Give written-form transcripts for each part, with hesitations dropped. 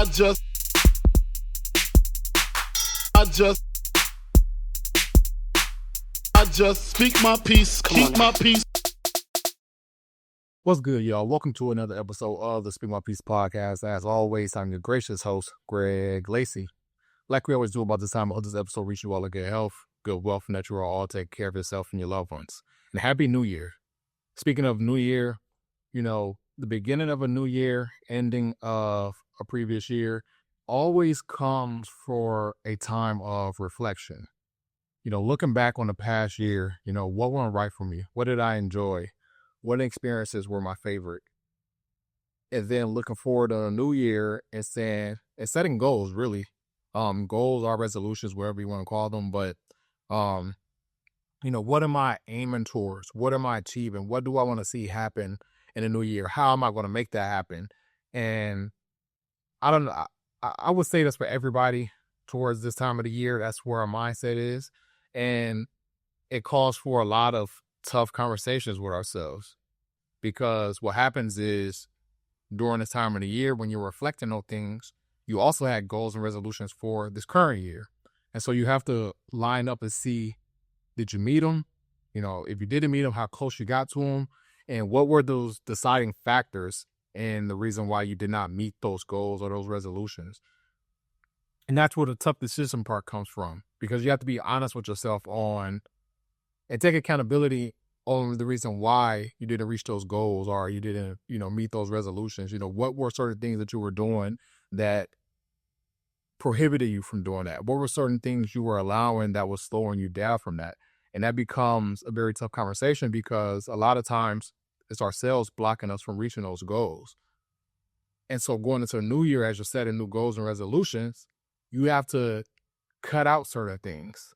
I just, I just, I just speak my peace, keep my peace. What's good, y'all? Welcome to another episode of the Speak My Peace podcast. As always, I'm your gracious host, Greg Lacey. Like we always do about this time of this episode, reach you all a good health, good wealth, and that you are all take care of yourself and your loved ones. And Happy New Year. Speaking of New Year, the beginning of a new year, ending of a previous year, always comes for a time of reflection. Looking back on the past year, what went right for me? What did I enjoy? What experiences were my favorite? And then looking forward to a new year and setting goals, really. Goals or resolutions, whatever you want to call them. But, what am I aiming towards? What am I achieving? What do I want to see happen in the new year? How am I going to make that happen? And I don't know. I would say that's for everybody towards this time of the year. That's where our mindset is. And it calls for a lot of tough conversations with ourselves, because what happens is during this time of the year, when you're reflecting on things, you also had goals and resolutions for this current year. And so you have to line up and see, did you meet them? If you didn't meet them, how close you got to them, and what were those deciding factors and the reason why you did not meet those goals or those resolutions. And that's where the tough decision part comes from, because you have to be honest with yourself and take accountability on the reason why you didn't reach those goals or you didn't, meet those resolutions. What were certain things that you were doing that prohibited you from doing that? What were certain things you were allowing that was slowing you down from that? And that becomes a very tough conversation, because a lot of times it's ourselves blocking us from reaching those goals. And so going into a new year, as you're setting new goals and resolutions, you have to cut out certain things.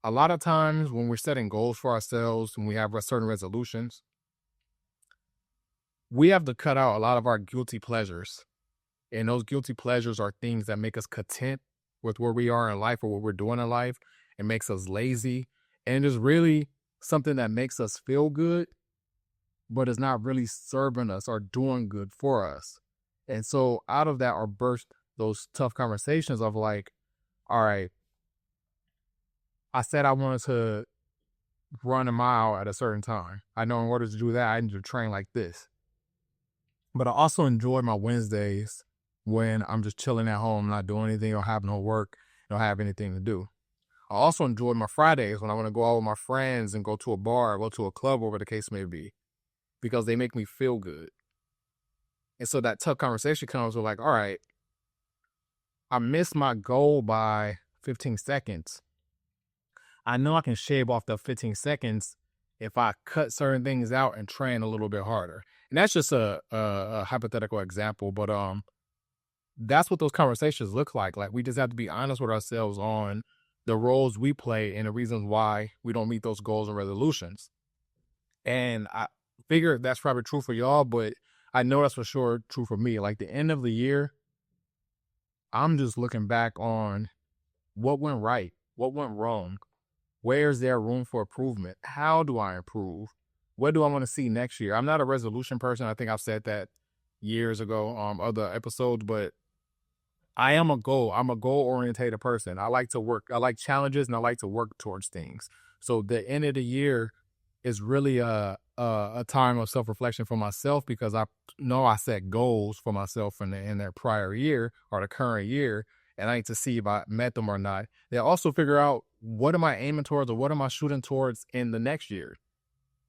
A lot of times when we're setting goals for ourselves and we have certain resolutions, we have to cut out a lot of our guilty pleasures. And those guilty pleasures are things that make us content with where we are in life or what we're doing in life, and makes us lazy. And it's really something that makes us feel good, but it's not really serving us or doing good for us. And so out of that are burst those tough conversations of like, all right, I said I wanted to run a mile at a certain time. I know in order to do that, I need to train like this. But I also enjoy my Wednesdays when I'm just chilling at home, not doing anything or having no work, don't have anything to do. I also enjoy my Fridays when I want to go out with my friends and go to a bar, go to a club, whatever the case may be, because they make me feel good. And so that tough conversation comes with like, all right, I missed my goal by 15 seconds. I know I can shave off the 15 seconds if I cut certain things out and train a little bit harder. And that's just a hypothetical example, but that's what those conversations look like. Like, we just have to be honest with ourselves on the roles we play and the reasons why we don't meet those goals and resolutions. And I figure that's probably true for y'all, but I know that's for sure true for me. Like, the end of the year, I'm just looking back on what went right, what went wrong, where's there room for improvement, how do I improve, what do I want to see next year. I'm not a resolution person. I think I've said that years ago, other episodes, but I'm a goal-oriented person. I like to work. I like challenges, and I like to work towards things. So the end of the year is really a time of self-reflection for myself, because I know I set goals for myself in that prior year or the current year, and I need to see if I met them or not. They also figure out, what am I aiming towards or what am I shooting towards in the next year?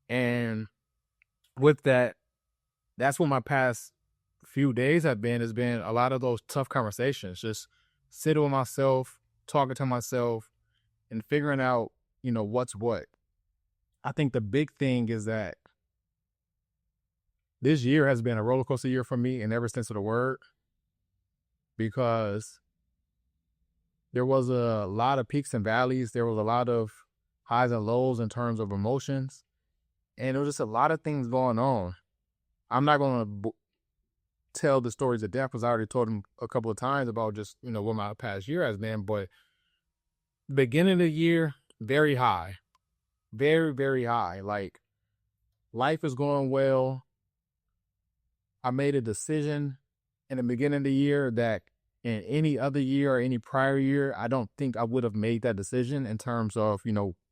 And with that, that's what my past few days have been. Has been a lot of those tough conversations, just sitting with myself, talking to myself, and figuring out, what's what. I think the big thing is that this year has been a roller coaster year for me in every sense of the word, because there was a lot of peaks and valleys. There was a lot of highs and lows in terms of emotions. And there was just a lot of things going on. I'm not going to tell the stories of death, because I already told them a couple of times about just, what my past year has been. But beginning of the year, very high. Very, very high. Like, life is going well. I made a decision in the beginning of the year that in any other year or any prior year, I don't think I would have made that decision in terms of,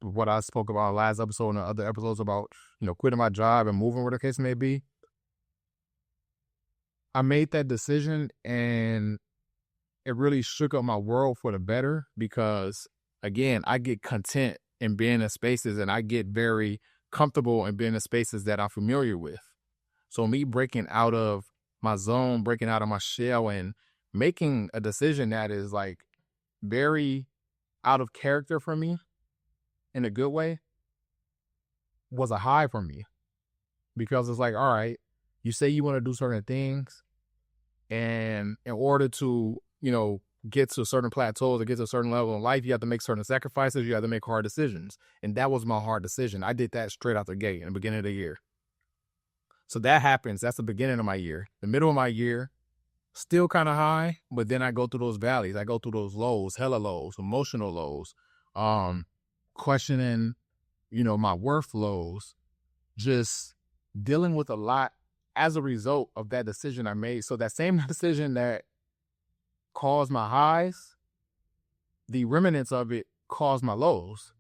what I spoke about last episode and the other episodes about, quitting my job and moving, where the case may be. I made that decision and it really shook up my world for the better because, again, I get content in being in spaces and I get very comfortable in being in spaces that I'm familiar with. So me breaking out of my zone, breaking out of my shell and making a decision that is like very out of character for me in a good way was a high for me because it's like, all right, you say you want to do certain things and in order to, get to certain plateaus or get to a certain level in life, you have to make certain sacrifices. You have to make hard decisions. And that was my hard decision. I did that straight out the gate in the beginning of the year. So that happens. That's the beginning of my year. The middle of my year, still kind of high, but then I go through those valleys. I go through those lows, hella lows, emotional lows, questioning, my worth lows, just dealing with a lot as a result of that decision I made. So that same decision that caused my highs, the remnants of it caused my lows.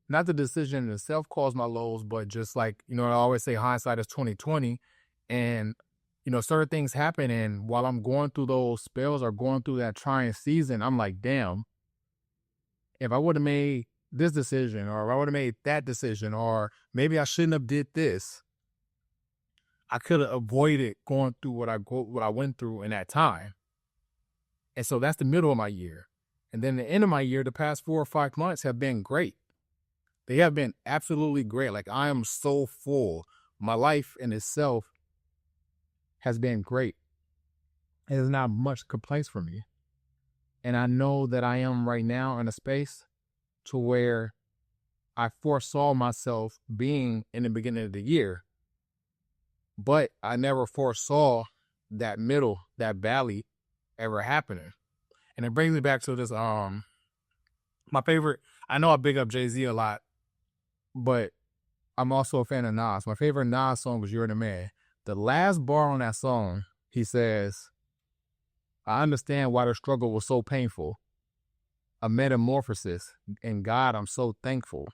Not the decision in itself caused my lows, but just like, I always say hindsight is 20/20. And, certain things happen. And while I'm going through those spells or going through that trying season, I'm like, damn, if I would have made this decision or if I would have made that decision, or maybe I shouldn't have did this, I could have avoided going through what I went through in that time. And so that's the middle of my year. And then the end of my year, the past 4 or 5 months have been great. They have been absolutely great. Like I am so full. My life in itself has been great. There's not much complaints for me. And I know that I am right now in a space to where I foresaw myself being in the beginning of the year, but I never foresaw that middle, that valley ever happening. And it brings me back to this, my favorite, I know I big up Jay-Z a lot, but I'm also a fan of Nas. My favorite Nas song was You're the Man. The last bar on that song, he says, I understand why the struggle was so painful. A metamorphosis. In God, I'm so thankful.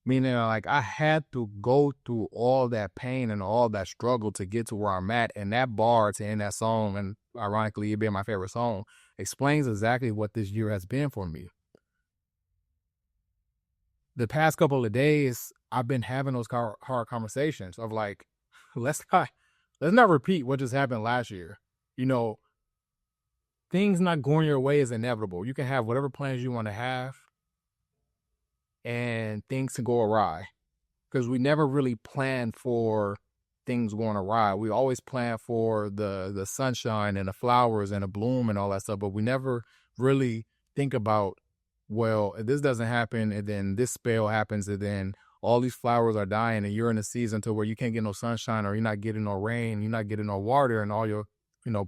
Meaning, like, I had to go through all that pain and all that struggle to get to where I'm at. And that bar to end that song, and ironically, it being my favorite song, explains exactly what this year has been for me. The past couple of days, I've been having those hard conversations of like, let's not repeat what just happened last year. Things not going your way is inevitable. You can have whatever plans you want to have, and things can go awry because we never really plan for things going awry. We always plan for the sunshine and the flowers and the bloom and all that stuff, but we never really think about, well, if this doesn't happen and then this spell happens and then all these flowers are dying and you're in a season to where you can't get no sunshine or you're not getting no rain, you're not getting no water, and all your,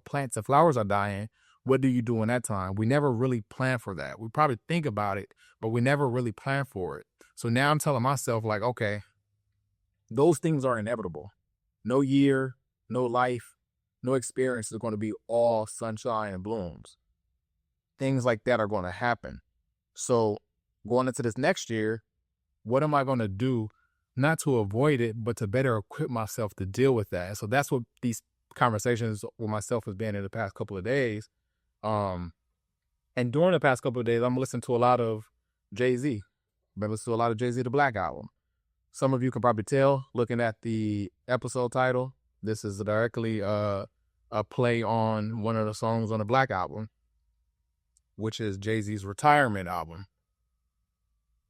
plants and flowers are dying. What do you do in that time? We never really plan for that. We probably think about it, but we never really plan for it. So now I'm telling myself, like, okay, those things are inevitable. No year, no life, no experience is going to be all sunshine and blooms. Things like that are going to happen. So going into this next year, what am I going to do not to avoid it, but to better equip myself to deal with that? And so that's what these conversations with myself has been in the past couple of days. And during the past couple of days, I'm listening to a lot of Jay-Z. I've been listening to a lot of Jay-Z, The Black Album. Some of you can probably tell, looking at the episode title, this is directly a play on one of the songs on the Black Album, which is Jay-Z's retirement album,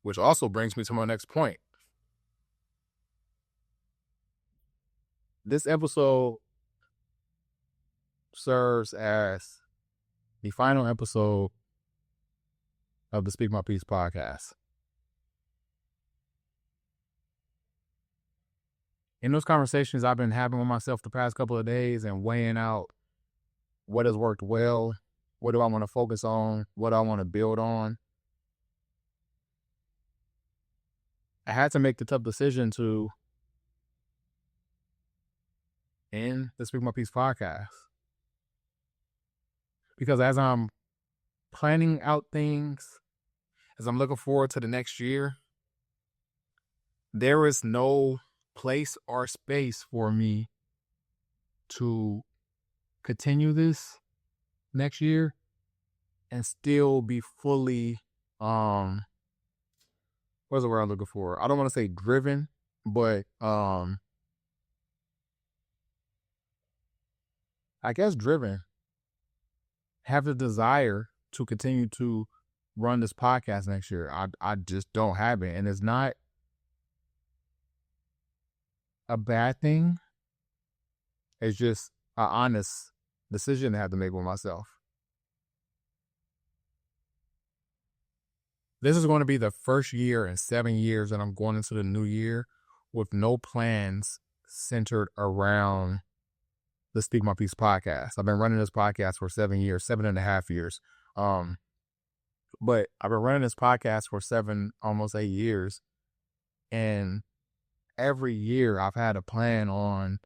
which also brings me to my next point. This episode serves as the final episode of the Speak My Peace podcast. In those conversations I've been having with myself the past couple of days and weighing out what has worked well, what do I want to focus on, what do I want to build on, I had to make the tough decision to in the Speak My Peace podcast. Because as I'm planning out things, as I'm looking forward to the next year, there is no place or space for me to continue this next year and still be fully, what's the word I'm looking for? I don't want to say driven, but I guess driven, have the desire to continue to run this podcast next year. I just don't have it. And it's not a bad thing. It's just an honest decision I have to make with myself. This is going to be the first year in 7 years that I'm going into the new year with no plans centered around the Speak My Peace podcast. I've been running this podcast for 7 years, 7.5 years. But I've been running this podcast for almost 8 years. And every year I've had a plan on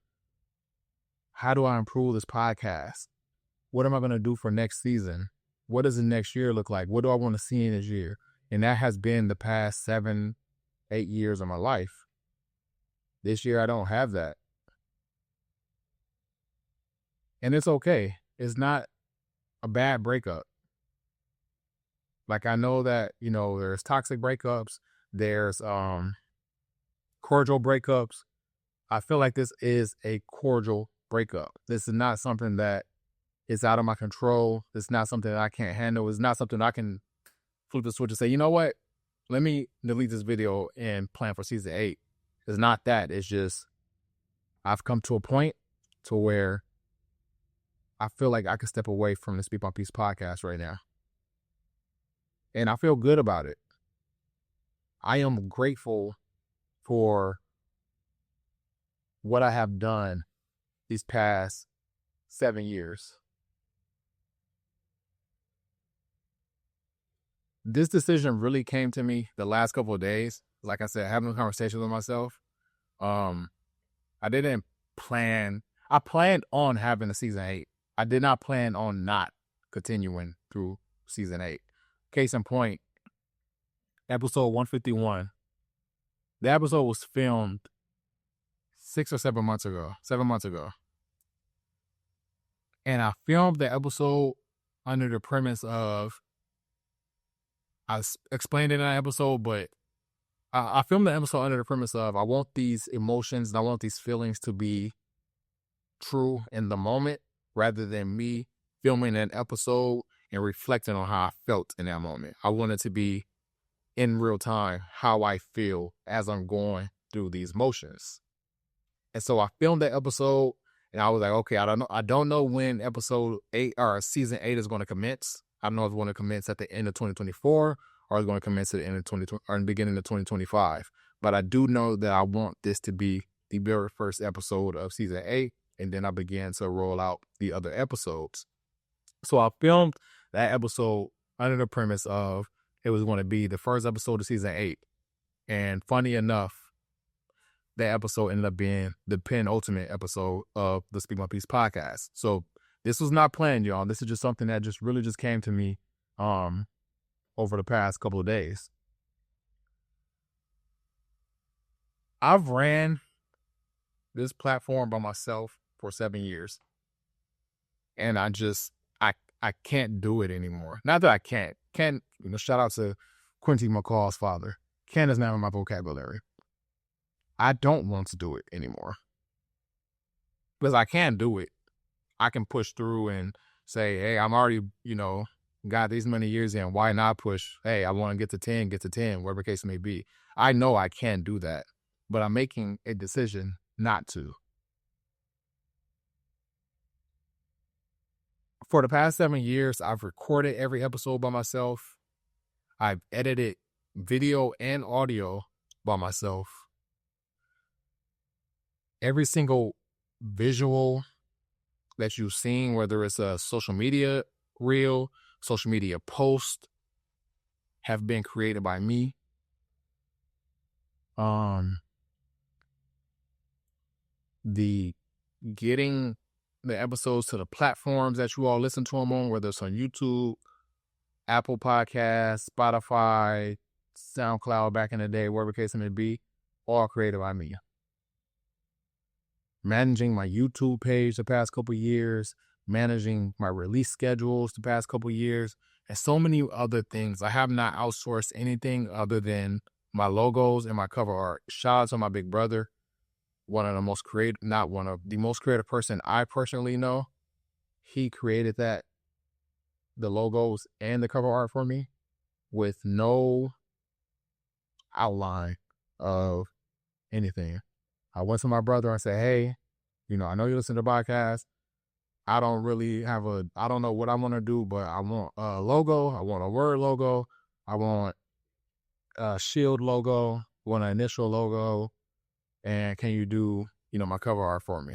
how do I improve this podcast? What am I going to do for next season? What does the next year look like? What do I want to see in this year? And that has been the past 7, 8 years of my life. This year I don't have that. And it's okay. It's not a bad breakup. Like, I know that, there's toxic breakups. There's cordial breakups. I feel like this is a cordial breakup. This is not something that is out of my control. It's not something that I can't handle. It's not something I can flip the switch and say, you know what? Let me delete this video and plan for season 8. It's not that. It's just I've come to a point to where I feel like I can step away from the Speak My Peace podcast right now. And I feel good about it. I am grateful for what I have done these past 7 years. This decision really came to me the last couple of days. Like I said, having a conversation with myself. I didn't plan. I planned on having a season 8. I did not plan on not continuing through season 8. Case in point, episode 151. The episode was filmed 6 or 7 months ago. 7 months ago. And I filmed the episode under the premise of, I explained it in that episode, but I filmed the episode under the premise of, I want these emotions and I want these feelings to be true in the moment, rather than me filming an episode and reflecting on how I felt in that moment. I want it to be in real time how I feel as I'm going through these motions. And so I filmed that episode and I was like, okay, I don't know when episode 8 or season 8 is going to commence. I don't know if it's going to commence at the end of 2024 or it's going to commence at the end of 2020 or in the beginning of 2025. But I do know that I want this to be the very first episode of season 8. And then I began to roll out the other episodes. So I filmed that episode under the premise of it was going to be the first episode of season 8. And funny enough, that episode ended up being the penultimate episode of the Speak My Peace podcast. So this was not planned, y'all. This is just something that just really just came to me over the past couple of days. I've ran this platform by myself for 7 years. And I can't do it anymore. Not that I can't. Shout out to Quincy McCall's father. Can is not in my vocabulary. I don't want to do it anymore. Because I can do it. I can push through and say, hey, I'm already, got these many years in. Why not push? Hey, I want to get to 10, whatever case it may be. I know I can do that. But I'm making a decision not to. For the past 7 years, I've recorded every episode by myself. I've edited video and audio by myself. Every single visual that you've seen, whether it's a social media reel, social media post, have been created by me. The getting the episodes to the platforms that you all listen to them on, whether it's on YouTube, Apple Podcasts, Spotify, SoundCloud back in the day, wherever the case may be, all created by me. Managing my YouTube page the past couple years, managing my release schedules the past couple years, and so many other things. I have not outsourced anything other than my logos and my cover art. Shout out to my big brother, one of the most creative person I personally know. He created the logos and the cover art for me with no outline of anything. I went to my brother and said, hey, I know you listen to podcasts. I don't know what I want to do, but I want a logo. I want a word logo. I want a shield logo. I want an initial logo. And can you do, my cover art for me?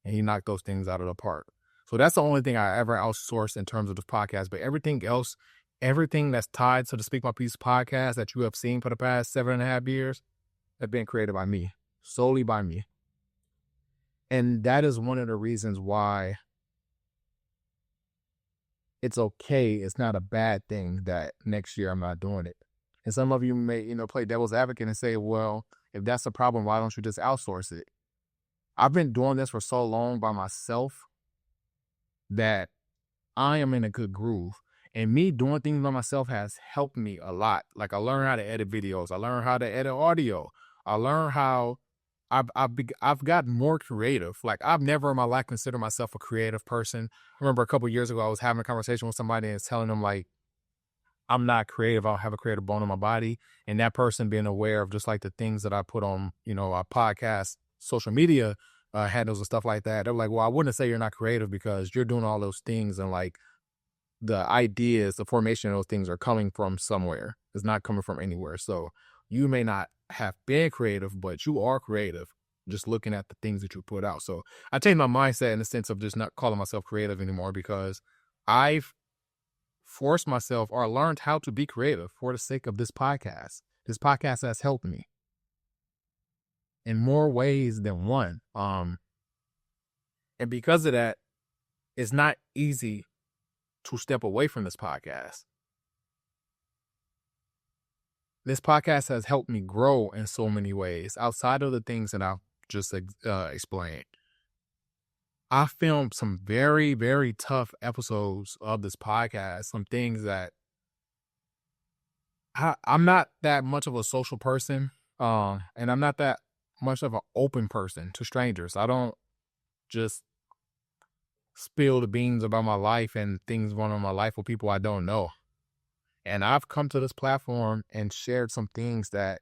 And he knocked those things out of the park. So that's the only thing I ever outsourced in terms of this podcast. But everything else, everything that's tied to the Speak My Piece podcast that you have seen for the past 7.5 years have been created by me, solely by me. And that is one of the reasons why it's okay. It's not a bad thing that next year I'm not doing it. And some of you may, play devil's advocate and say, well, if that's the problem, why don't you just outsource it? I've been doing this for so long by myself that I am in a good groove. And me doing things by myself has helped me a lot. Like I learned how to edit videos. I learned how to edit audio. I learned how I've gotten more creative. Like I've never in my life considered myself a creative person. I remember a couple of years ago, I was having a conversation with somebody and telling them like, I'm not creative. I don't have a creative bone in my body. And that person being aware of just like the things that I put on, our podcast, social media handles and stuff like that. They're like, well, I wouldn't say you're not creative because you're doing all those things and like the ideas, the formation of those things are coming from somewhere. It's not coming from anywhere. So you may not have been creative, but you are creative just looking at the things that you put out. So I changed my mindset in the sense of just not calling myself creative anymore because I've forced myself or learned how to be creative for the sake of this podcast. This podcast has helped me in more ways than one. And because of that, it's not easy to step away from this podcast. This podcast has helped me grow in so many ways outside of the things that I've just explained. I filmed some very, very tough episodes of this podcast, some things that I'm not that much of a social person, and I'm not that much of an open person to strangers. I don't just spill the beans about my life and things going on in my life with people I don't know. And I've come to this platform and shared some things that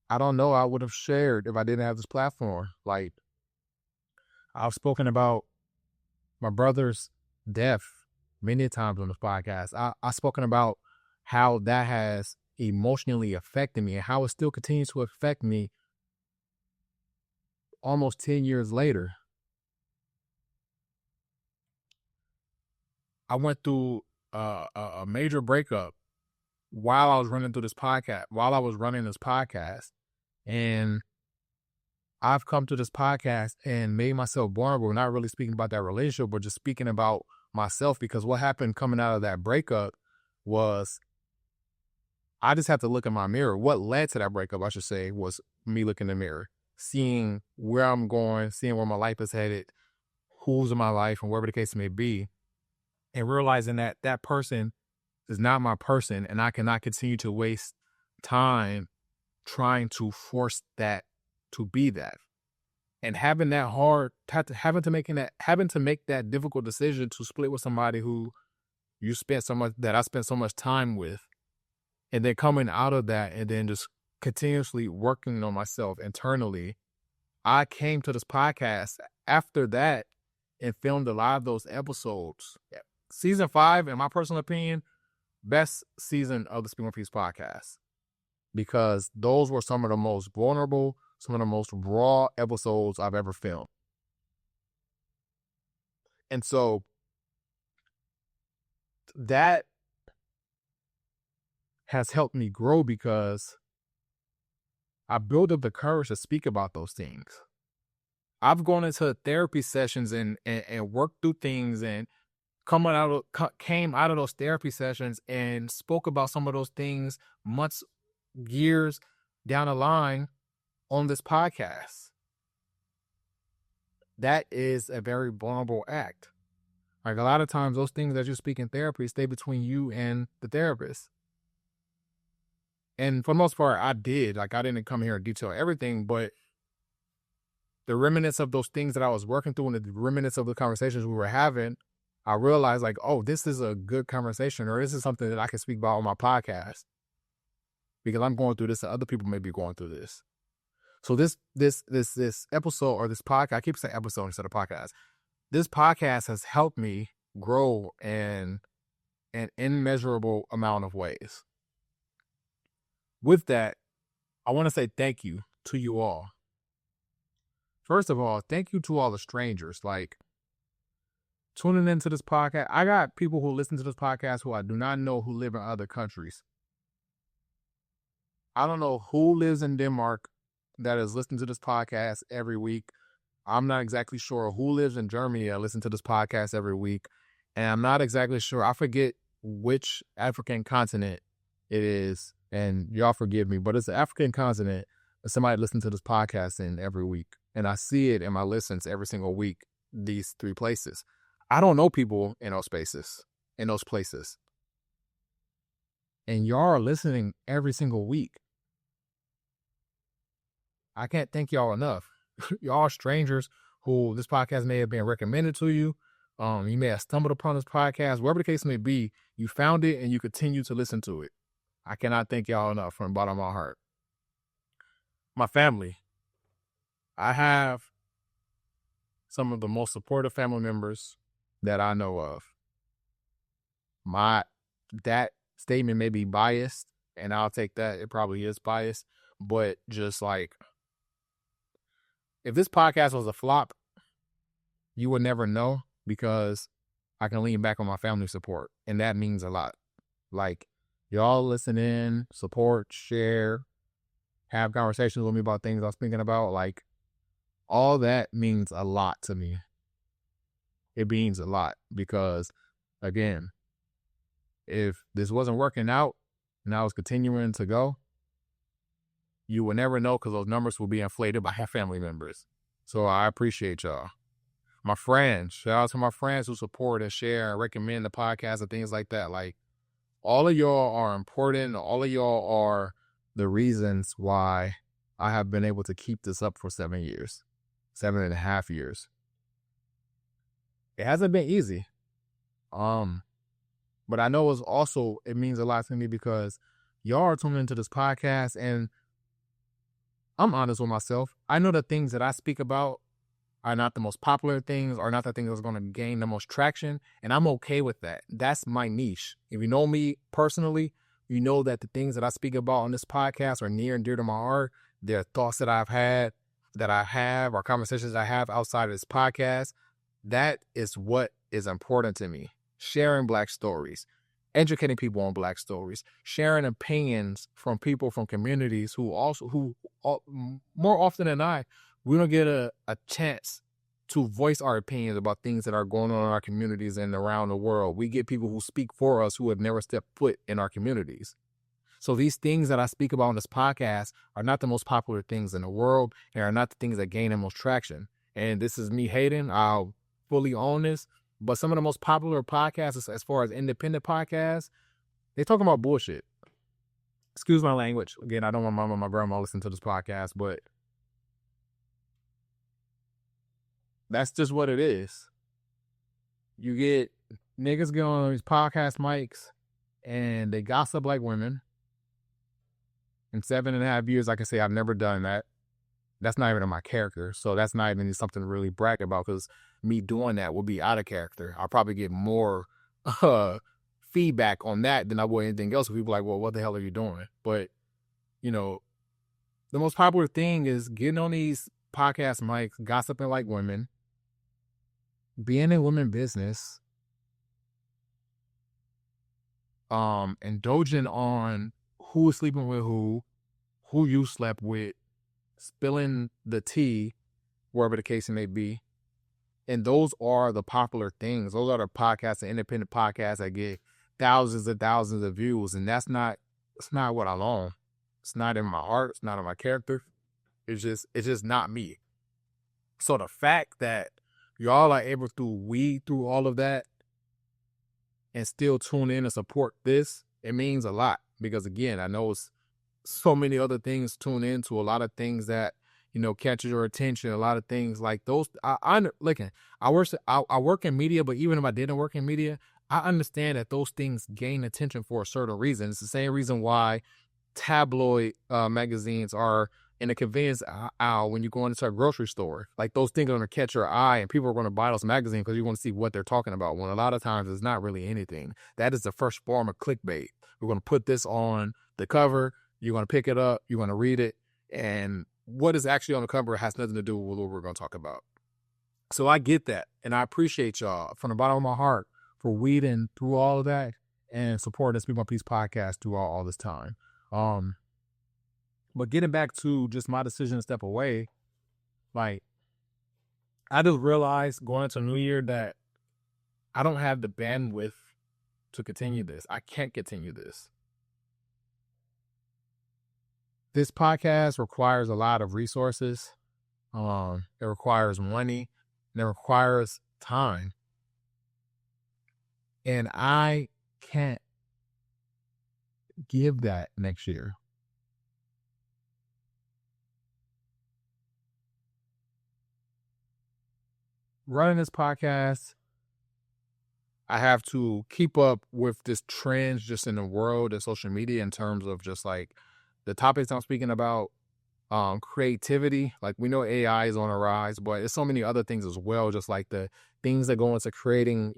I don't know I would have shared if I didn't have this platform. Like, I've spoken about my brother's death many times on this podcast. I've spoken about how that has emotionally affected me and how it still continues to affect me almost 10 years later. I went through a major breakup while I was running this podcast, and I've come to this podcast and made myself vulnerable, not really speaking about that relationship, but just speaking about myself, because what happened coming out of that breakup was I just have to look in my mirror. What led to that breakup, I should say, was me looking in the mirror, seeing where I'm going, seeing where my life is headed, who's in my life, and wherever the case may be, and realizing that that person is not my person, and I cannot continue to waste time trying to force that to be that. And having to make that difficult decision to split with somebody who I spent so much time with, and then coming out of that and then just continuously working on myself internally, I came to this podcast after that and filmed a lot of those episodes. Season 5, in my personal opinion, best season of the Speak My Piece podcast, because those were some of the most vulnerable, some of the most raw episodes I've ever filmed. And so that has helped me grow because I built up the courage to speak about those things. I've gone into therapy sessions and worked through things and came out of those therapy sessions and spoke about some of those things months, years down the line on this podcast. That is a very vulnerable act. Like, a lot of times those things that you speak in therapy stay between you and the therapist. And for the most part, I did. Like, I didn't come here and detail everything, but the remnants of those things that I was working through and the remnants of the conversations we were having, I realized, like, oh, this is a good conversation, or this is something that I can speak about on my podcast because I'm going through this and other people may be going through this. So this episode, or this podcast, I keep saying episode instead of podcast. This podcast has helped me grow in an immeasurable amount of ways. With that, I want to say thank you to you all. First of all, thank you to all the strangers, like, tuning into this podcast. I got people who listen to this podcast who I do not know who live in other countries. I don't know who lives in Denmark that is listening to this podcast every week. I'm not exactly sure who lives in Germany that listens to this podcast every week. And I'm not exactly sure. I forget which African continent it is. And y'all forgive me, but it's the African continent that somebody listens to this podcast in every week. And I see it in my listens every single week, these 3 places. I don't know people in those spaces, in those places. And y'all are listening every single week. I can't thank y'all enough. Y'all are strangers who this podcast may have been recommended to you. You may have stumbled upon this podcast. Whatever the case may be, you found it and you continue to listen to it. I cannot thank y'all enough from the bottom of my heart. My family. I have some of the most supportive family members that I know of. That statement may be biased, and I'll take that. It probably is biased, but just like, if this podcast was a flop, you would never know because I can lean back on my family support, and that means a lot. Like, y'all listen in, support, share, have conversations with me about things I'm thinking about. Like, all that means a lot to me. It means a lot because, again, if this wasn't working out and I was continuing to go, you will never know because those numbers will be inflated by family members. So I appreciate y'all. My friends, shout out to my friends who support and share and recommend the podcast and things like that. Like, all of y'all are important. All of y'all are the reasons why I have been able to keep this up for 7 years, 7.5 years. It hasn't been easy. But I know it means a lot to me because y'all are tuning into this podcast, and I'm honest with myself. I know the things that I speak about are not the most popular things, or not the things that's going to gain the most traction, and I'm okay with that. That's my niche. If you know me personally, you know that the things that I speak about on this podcast are near and dear to my heart. They're thoughts that I've had, that I have, or conversations I have outside of this podcast. That is what is important to me. Sharing Black stories, educating people on Black stories, sharing opinions from people from communities who more often than not, we don't get a chance to voice our opinions about things that are going on in our communities and around the world. We get people who speak for us who have never stepped foot in our communities. So these things that I speak about on this podcast are not the most popular things in the world, and are not the things that gain the most traction. And this is me hating. I'll fully own this. But some of the most popular podcasts, as far as independent podcasts, they talking about bullshit. Excuse my language. Again, I don't want my mom and my grandma listening to this podcast, but that's just what it is. You get niggas get on these podcast mics and they gossip like women. In 7.5 years, I can say I've never done that. That's not even in my character. So that's not even something to really brag about, because me doing that will be out of character. I'll probably get more feedback on that than I would anything else. People are like, well, what the hell are you doing? But, the most popular thing is getting on these podcast mics, gossiping like women, being in women business, indulging on who is sleeping with who you slept with, spilling the tea, wherever the case may be. And those are the popular things. Those are the podcasts, the independent podcasts that get thousands and thousands of views. And it's not what I want. It's not in my heart. It's not in my character. It's just not me. So the fact that y'all are able to weed through all of that and still tune in and support this, it means a lot. Because again, I know it's so many other things tune into, a lot of things that, catches your attention, a lot of things like those. I work in media, but even if I didn't work in media, I understand that those things gain attention for a certain reason. It's the same reason why tabloid magazines are in the convenience aisle when you go into a grocery store. Like, those things are going to catch your eye and people are going to buy those magazines because you want to see what they're talking about, when a lot of times it's not really anything. That is the first form of clickbait. We're going to put this on the cover. You're going to pick it up. You're going to read it. And what is actually on the cover has nothing to do with what we're going to talk about. So I get that. And I appreciate y'all from the bottom of my heart for weeding through all of that and supporting the Speak My Peace podcast through all this time. But getting back to just my decision to step away, like, I just realized going into New Year that I don't have the bandwidth to continue this. I can't continue this. This podcast requires a lot of resources. It requires money, and it requires time. And I can't give that next year. Running this podcast, I have to keep up with this trends just in the world and social media in terms of just like the topics I'm speaking about, creativity. Like, we know AI is on the rise, but there's so many other things as well, just like the things that go into creating,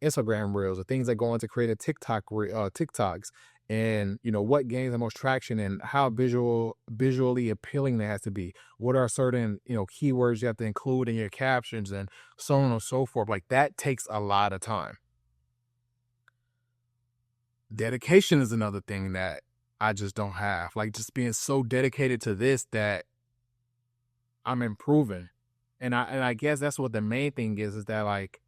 Instagram reels, the things that go into creating TikToks, and, what gains the most traction and how visually appealing that has to be. What are certain, keywords you have to include in your captions and so on and so forth. Like, that takes a lot of time. Dedication is another thing that I just don't have. Like, just being so dedicated to this that I'm improving. And I guess that's what the main thing is that, like,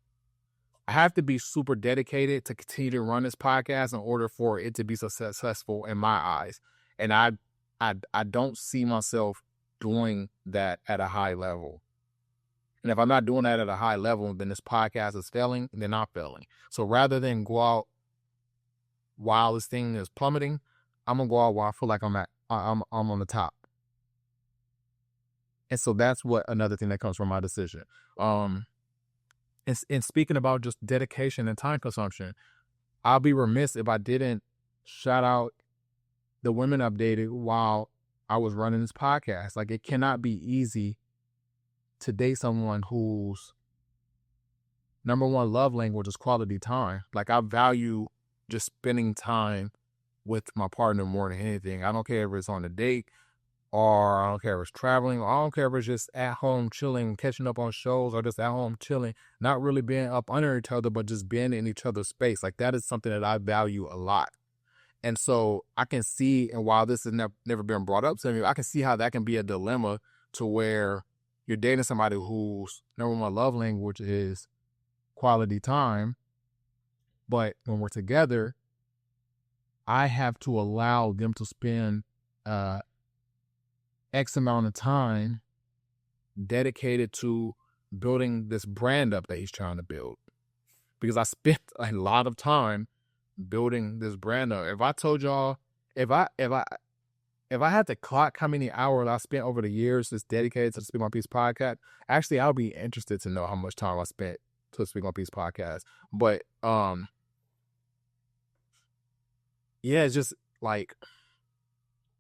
I have to be super dedicated to continue to run this podcast in order for it to be successful in my eyes. And I don't see myself doing that at a high level. And if I'm not doing that at a high level, then this podcast is failing, then I'm failing. So rather than go out while this thing is plummeting, I'm gonna go out while I feel like I'm on the top. And so that's what another thing that comes from my decision. And speaking about just dedication and time consumption, I'll be remiss if I didn't shout out the Women Updated while I was running this podcast. Like, it cannot be easy to date someone whose number one love language is quality time. Like, I value just spending time with my partner more than anything. I don't care if it's on a date, or I don't care if it's traveling, or I don't care if it's just at home chilling, catching up on shows, or just at home chilling, not really being up under each other, but just being in each other's space. Like, that is something that I value a lot. And so I can see, and while this has never been brought up to me, I can see how that can be a dilemma to where you're dating somebody whose number one love language is quality time. But when we're together, I have to allow them to spend X amount of time dedicated to building this brand up that he's trying to build. Because I spent a lot of time building this brand up. If I told y'all, if I had to clock how many hours I spent over the years just dedicated to the Speak My Peace podcast, actually, I'll be interested to know how much time I spent to the Speak My Peace podcast. But yeah, it's just like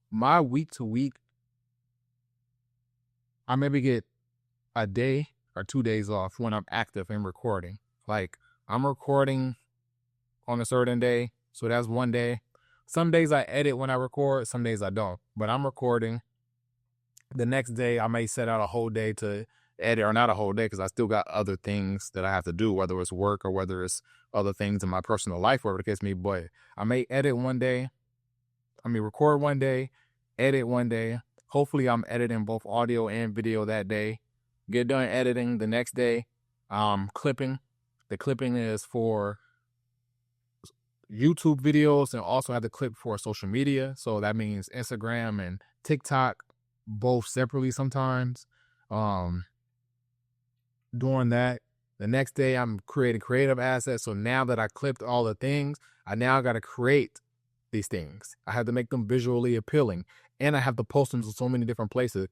my week to week, I maybe get a day or 2 days off when I'm active and recording. Like, I'm recording on a certain day, so that's one day. Some days I edit when I record, some days I don't. But I'm recording. The next day, I may set out a whole day to edit, or not a whole day, because I still got other things that I have to do, whether it's work or whether it's other things in my personal life, whatever the case may be. But I may edit one day. I may record one day, edit one day. Hopefully I'm editing both audio and video that day. get done editing the next day. Clipping. The clipping is for YouTube videos and also have the clip for social media. So that means Instagram and TikTok, both separately sometimes. Doing that. The next day I'm creating creative assets. So now that I clipped all the things, I now got to create these things. I have to make them visually appealing, and I have to post them to so many different places,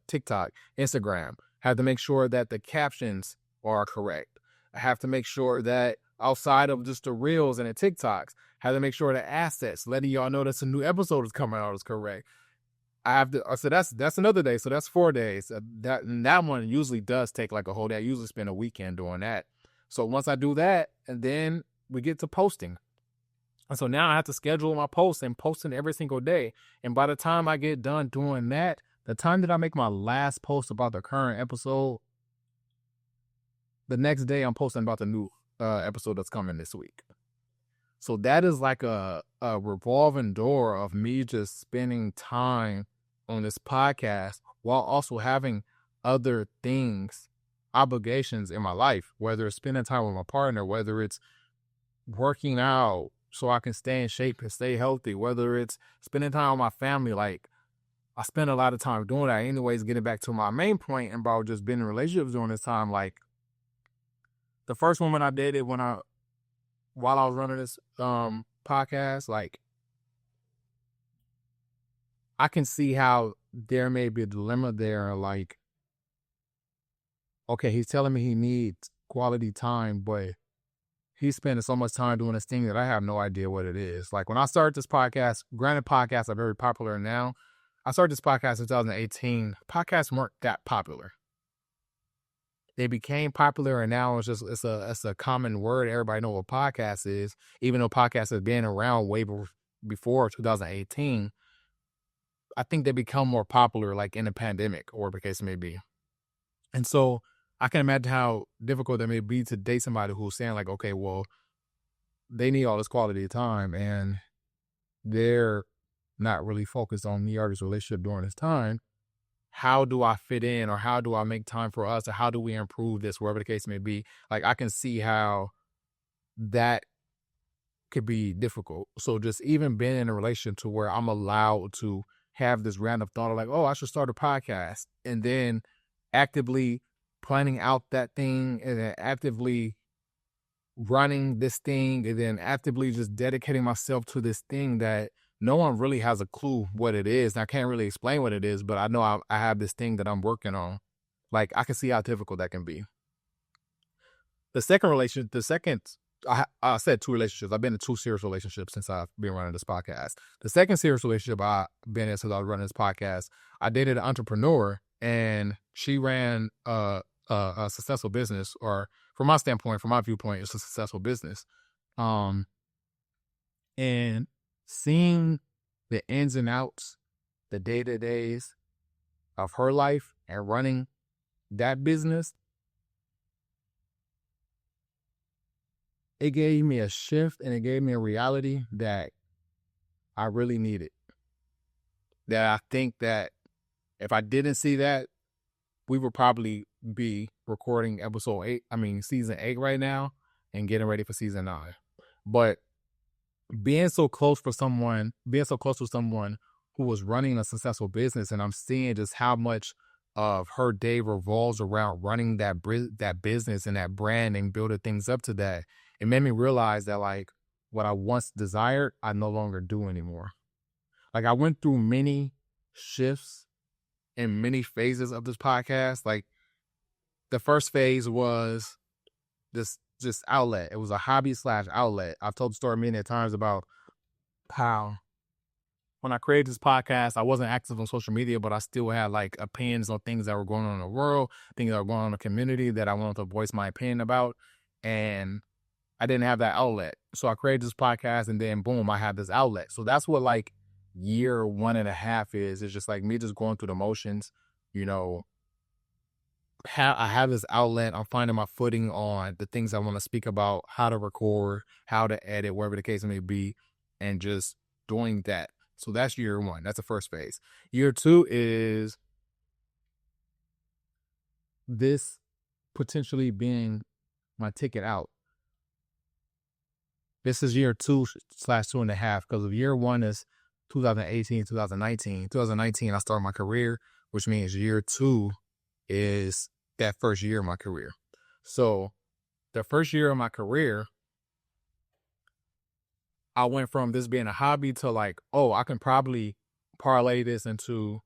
TikTok, Instagram. I have to make sure that the captions are correct. I have to make sure that outside of just the reels and the TikToks, I have to make sure the assets, letting y'all know that a new episode is coming out, is correct. I have to, so that's another day. So that's 4 days. That one usually does take like a whole day. I usually spend a weekend doing that. So once I do that, and then we get to posting. And so now I have to schedule my posts and posting every single day. And by the time I get done doing that, the time that I make my last post about the current episode, the next day I'm posting about the new episode that's coming this week. So that is like a revolving door of me just spending time on this podcast while also having other things, obligations in my life, whether it's spending time with my partner, whether it's working out so I can stay in shape and stay healthy, whether it's spending time with my family. Like, I spend a lot of time doing that. Anyways, getting back to my main point about just being in relationships during this time, like the first woman I dated while I was running this podcast, like, I can see how there may be a dilemma there. Like, okay, he's telling me he needs quality time, but he's spending so much time doing this thing that I have no idea what it is. Like, when I started this podcast, granted podcasts are very popular now. I started this podcast in 2018. Podcasts weren't that popular. They became popular, and now it's a common word. Everybody know what podcast is, even though podcasts have been around way before 2018. I think they become more popular like in the pandemic, or the case may be. And so I can imagine how difficult it may be to date somebody who's saying like, okay, well, they need all this quality time and they're not really focused on me or this relationship during this time. How do I fit in, or how do I make time for us, or how do we improve this, wherever the case may be? Like, I can see how that could be difficult. So just even being in a relationship to where I'm allowed to have this random thought of like, oh, I should start a podcast, and then actively planning out that thing, and then actively running this thing, and then actively just dedicating myself to this thing that no one really has a clue what it is. And I can't really explain what it is, but I know I have this thing that I'm working on. Like, I can see how difficult that can be. I said 2 relationships. I've been in 2 serious relationships since I've been running this podcast. The second serious relationship I've been in since I was running this podcast, I dated an entrepreneur, and she ran a successful business, or from my standpoint, from my viewpoint, it's a successful business. And seeing the ins and outs, the day-to-days of her life and running that business, it gave me a shift, and it gave me a reality that I really needed. That I think that if I didn't see that, we would probably be recording season 8 right now and getting ready for season 9. But being so close with someone who was running a successful business, and I'm seeing just how much of her day revolves around running that business and that brand and building things up to that, it made me realize that, like, what I once desired, I no longer do anymore. Like, I went through many shifts and many phases of this podcast. Like, the first phase was this just outlet. It was a hobby / outlet. I've told the story many times about how when I created this podcast, I wasn't active on social media, but I still had like opinions on things that were going on in the world, things that were going on in the community that I wanted to voice my opinion about. And I didn't have that outlet. So I created this podcast, and then boom, I had this outlet. So that's what like year 1.5 is. It's just like me just going through the motions, you know. I have this outlet. I'm finding my footing on the things I want to speak about, how to record, how to edit, wherever the case may be, and just doing that. So that's year 1. That's the first phase. Year 2 is this potentially being my ticket out. This is year 2/2.5, because of year 1 is 2018, 2019. 2019, I started my career, which means year 2 is that first year of my career. So the first year of my career, I went from this being a hobby to like, oh, I can probably parlay this into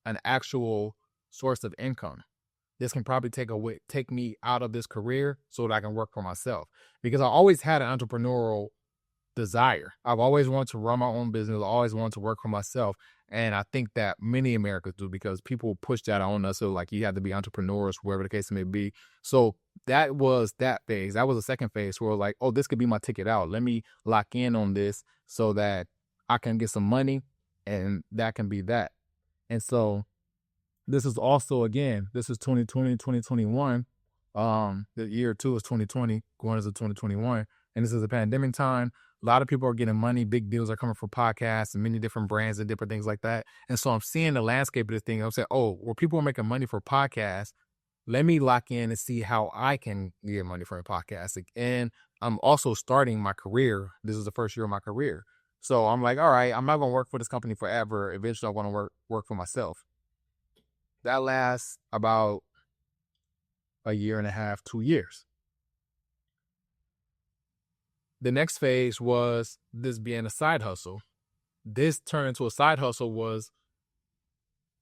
an actual source of income. This can probably take me out of this career so that I can work for myself. Because I always had an entrepreneurial desire. I've always wanted to run my own business. I always wanted to work for myself. And I think that many Americans do, because people push that on us. So like, you have to be entrepreneurs, wherever the case may be. So that was that phase. That was the second phase where like, oh, this could be my ticket out. Let me lock in on this so that I can get some money, and that can be that. And so this is also, again, this is 2020, 2021. The year 2 is 2020, going into 2021. And this is a pandemic time. A lot of people are getting money. Big deals are coming for podcasts and many different brands and different things like that. And so I'm seeing the landscape of this thing. I'm saying, oh, well, people are making money for podcasts. Let me lock in and see how I can get money from a podcast. And I'm also starting my career. This is the first year of my career. So I'm like, all right, I'm not going to work for this company forever. Eventually, I want to work for myself. That lasts about a year and a half, 2 years. The next phase was this being a side hustle. This turned into a side hustle was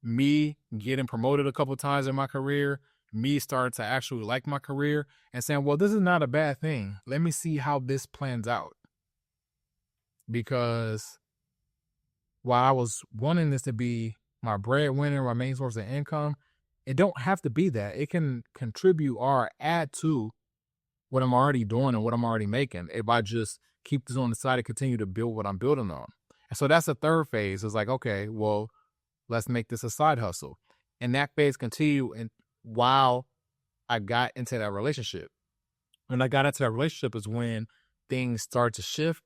me getting promoted a couple times in my career, me starting to actually like my career and saying, well, this is not a bad thing. Let me see how this plans out. Because while I was wanting this to be my breadwinner, my main source of income, it don't have to be that. It can contribute or add to what I'm already doing and what I'm already making if I just keep this on the side and continue to build what I'm building on. And so that's the third phase. It's like, okay, well, let's make this a side hustle. And that phase continued, and while I got into that relationship. When I got into that relationship is when things started to shift,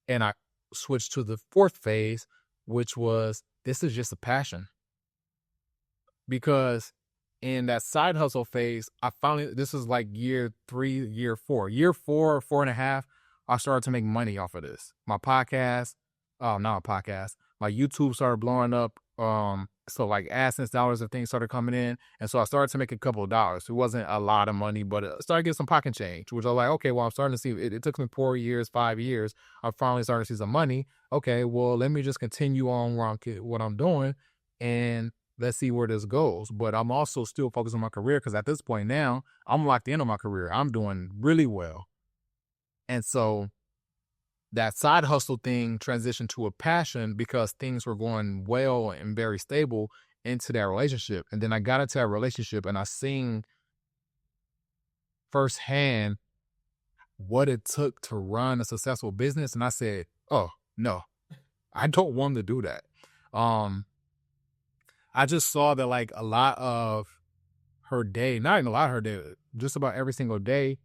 and I switched to the fourth phase, which was, this is just a passion. Because in that side hustle phase, this is like year 3, year 4. Year 4, 4.5, I started to make money off of this. My podcast, not a podcast, my YouTube started blowing up. So like AdSense dollars and things started coming in. And so I started to make a couple of dollars. It wasn't a lot of money, but I started getting some pocket change, which I was like, okay, well, I'm starting to see, it took me 4 years, 5 years. I finally started to see some money. Okay, well, let me just continue on what I'm doing, and let's see where this goes. But I'm also still focused on my career, because at this point now, I'm locked in on my career. I'm doing really well. And so that side hustle thing transitioned to a passion because things were going well and very stable into that relationship. And then I got into that relationship, and I seen firsthand what it took to run a successful business. And I said, oh, no, I don't want to do that. I just saw that like a lot of her day, not even a lot of her day, just about every single day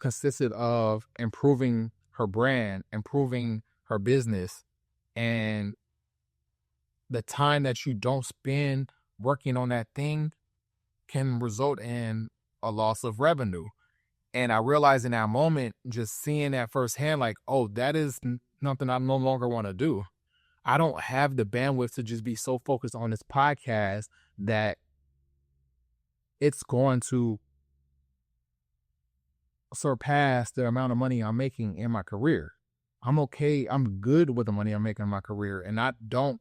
consisted of improving her brand, improving her business, and the time that you don't spend working on that thing can result in a loss of revenue. And I realized in that moment, just seeing that firsthand, like, oh, that is nothing I no longer want to do. I don't have the bandwidth to just be so focused on this podcast that it's going to surpass the amount of money I'm making in my career. I'm okay. I'm good with the money I'm making in my career, and I don't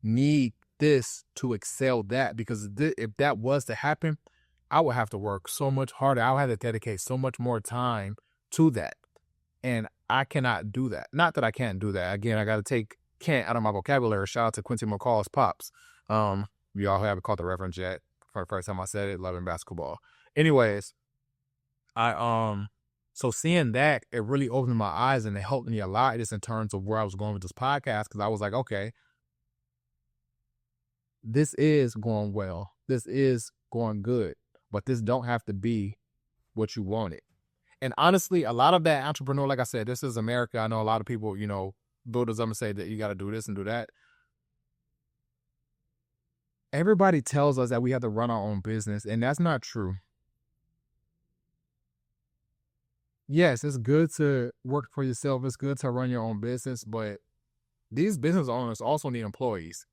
need this to excel that, because if that was to happen, I would have to work so much harder. I would have to dedicate so much more time to that. And I cannot do that. Not that I can't do that. Again, I got to take can't out of my vocabulary. Shout out to Quincy McCall's pops. We all haven't called the Reverend yet. For the first time I said it, loving basketball. Anyways, so seeing that, it really opened my eyes, and it helped me a lot just in terms of where I was going with this podcast, because I was like, okay, this is going well. This is going good, but this don't have to be what you wanted. And honestly, a lot of that entrepreneur, like I said, this is America. I know a lot of people, builders up and say that you got to do this and do that. everybody tells us that we have to run our own business, and that's not true. Yes, it's good to work for yourself. It's good to run your own business, but these business owners also need employees.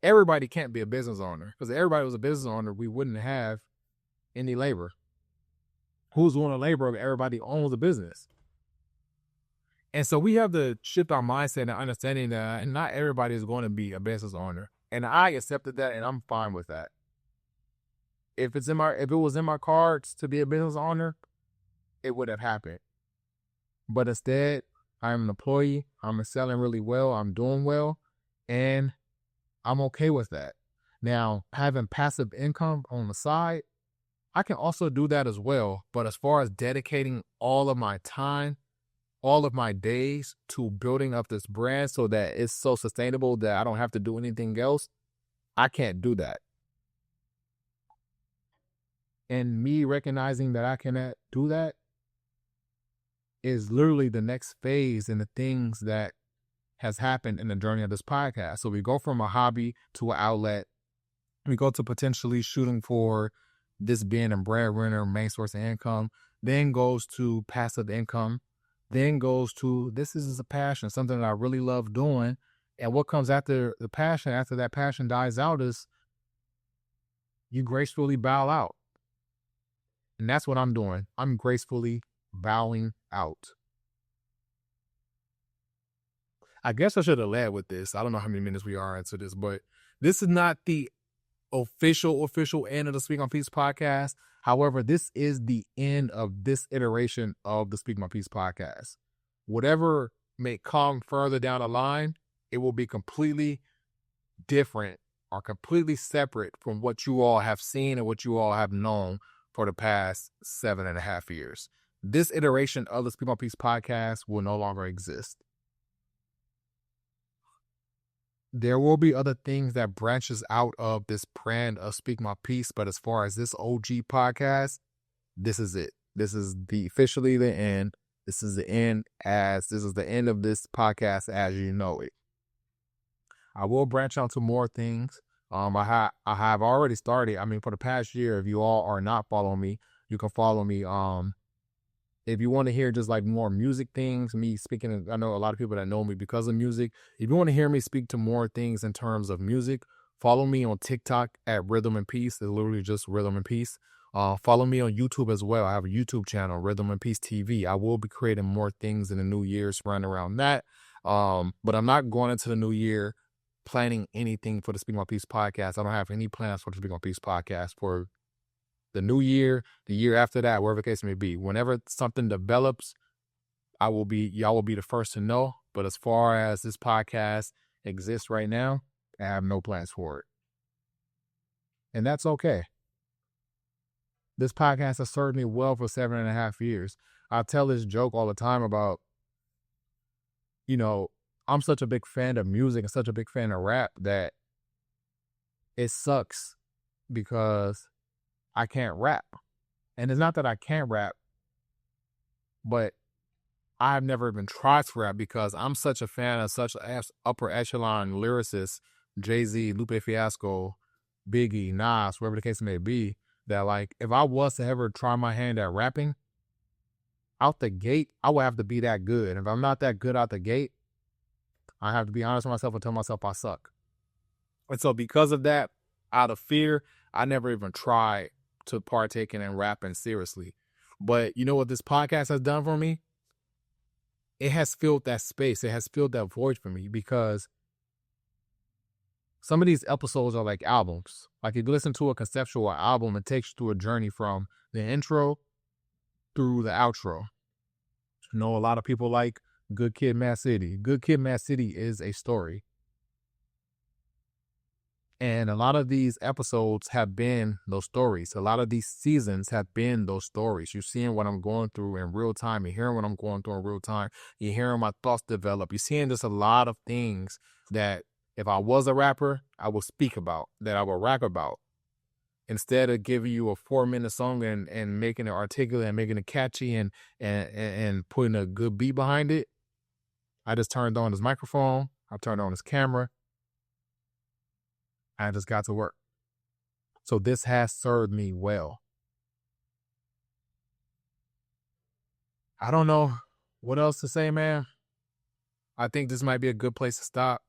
Everybody can't be a business owner, because if everybody was a business owner, we wouldn't have any labor. Who's doing the labor if everybody owns a business? And so we have to shift our mindset and understanding that not everybody is going to be a business owner. And I accepted that, and I'm fine with that. If it was in my cards to be a business owner, it would have happened. But instead, I'm an employee. I'm selling really well. I'm doing well, and I'm okay with that. Now, having passive income on the side, I can also do that as well. But as far as dedicating all of my time, all of my days to building up this brand so that it's so sustainable that I don't have to do anything else, I can't do that. And me recognizing that I cannot do that is literally the next phase in the things that has happened in the journey of this podcast. So we go from a hobby to an outlet. We go to potentially shooting for this being a breadwinner, main source of income, then goes to passive income, then goes to this is a passion, something that I really love doing. And what comes after the passion, after that passion dies out, is you gracefully bow out. And that's what I'm doing. I'm gracefully bowing out. I guess I should have led with this. I don't know how many minutes we are into this, but this is not the official end of the Speak My Piece podcast. However, this is the end of this iteration of the Speak My Piece podcast. Whatever may come further down the line, it will be completely different or completely separate from what you all have seen and what you all have known for the past 7.5 years. This iteration of the Speak My Piece podcast will no longer exist. There will be other things that branches out of this brand of Speak My Piece, but as far as this OG podcast, this is it. This is officially the end. This is the end of this podcast as you know it. I will branch out to more things. I have already started. I mean, for the past year, if you all are not following me, you can follow me. If you want to hear just like more music things, me speaking, I know a lot of people that know me because of music. If you want to hear me speak to more things in terms of music, follow me on TikTok at Rhythm and Peace. It's literally just Rhythm and Peace. Follow me on YouTube as well. I have a YouTube channel, Rhythm and Peace TV. I will be creating more things in the new year surrounding around that. But I'm not going into the new year planning anything for the Speak My Piece podcast. I don't have any plans for the Speak My Piece podcast for the new year, the year after that, wherever the case may be. Whenever something develops, y'all will be the first to know. But as far as this podcast exists right now, I have no plans for it. And that's okay. This podcast has served me well for 7.5 years. I tell this joke all the time about, I'm such a big fan of music and such a big fan of rap that it sucks because I can't rap. And it's not that I can't rap, but I've never even tried to rap because I'm such a fan of such upper echelon lyricists, Jay-Z, Lupe Fiasco, Biggie, Nas, whatever the case may be, that like if I was to ever try my hand at rapping, out the gate, I would have to be that good. And if I'm not that good out the gate, I have to be honest with myself and tell myself I suck. And so because of that, out of fear, I never even tried to partake in rapping seriously. But you know what this podcast has done for me? It has filled that space. It has filled that void for me because some of these episodes are like albums. Like if you listen to a conceptual album, it takes you through a journey from the intro through the outro. A lot of people like Good Kid, Mad City. Good Kid, Mad City is a story. And a lot of these episodes have been those stories. A lot of these seasons have been those stories. You're seeing what I'm going through in real time. You're hearing what I'm going through in real time. You're hearing my thoughts develop. You're seeing just a lot of things that if I was a rapper, I would speak about, that I would rap about. Instead of giving you a 4-minute song and making it articulate and making it catchy and putting a good beat behind it, I just turned on this microphone. I turned on this camera. I just got to work. So this has served me well. I don't know what else to say, man. I think this might be a good place to stop.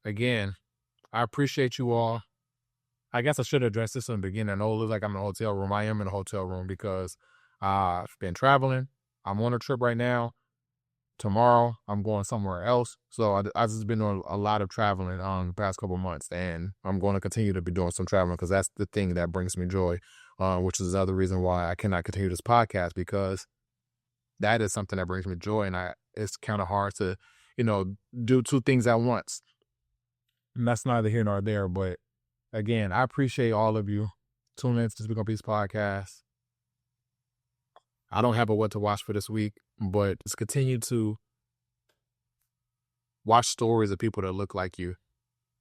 Again, I appreciate you all. I guess I should address this in the beginning. I know it looks like I'm in a hotel room. I am in a hotel room because I've been traveling. I'm on a trip right now. Tomorrow, I'm going somewhere else. So I've just been doing a lot of traveling the past couple of months, and I'm going to continue to be doing some traveling because that's the thing that brings me joy, which is the other reason why I cannot continue this podcast, because that is something that brings me joy, and it's kind of hard to, do two things at once. And that's neither here nor there, but again, I appreciate all of you tuning in to Speak on Peace podcast. I don't have a what to watch for this week, but just continue to watch stories of people that look like you.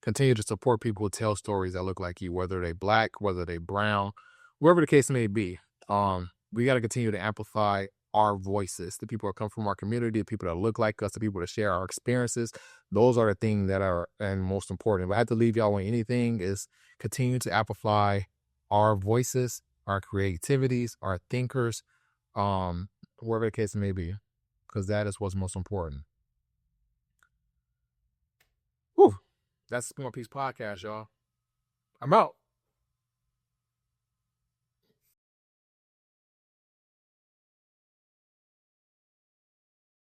Continue to support people who tell stories that look like you, whether they black, whether they brown, wherever the case may be. We got to continue to amplify our voices, the people that come from our community, the people that look like us, the people that share our experiences. Those are the things that are and most important. If I had to leave y'all with anything, is continue to amplify our voices, our creativities, our thinkers, wherever the case may be, because that is what's most important. Whew. That's Speak on Peace podcast, y'all. I'm out.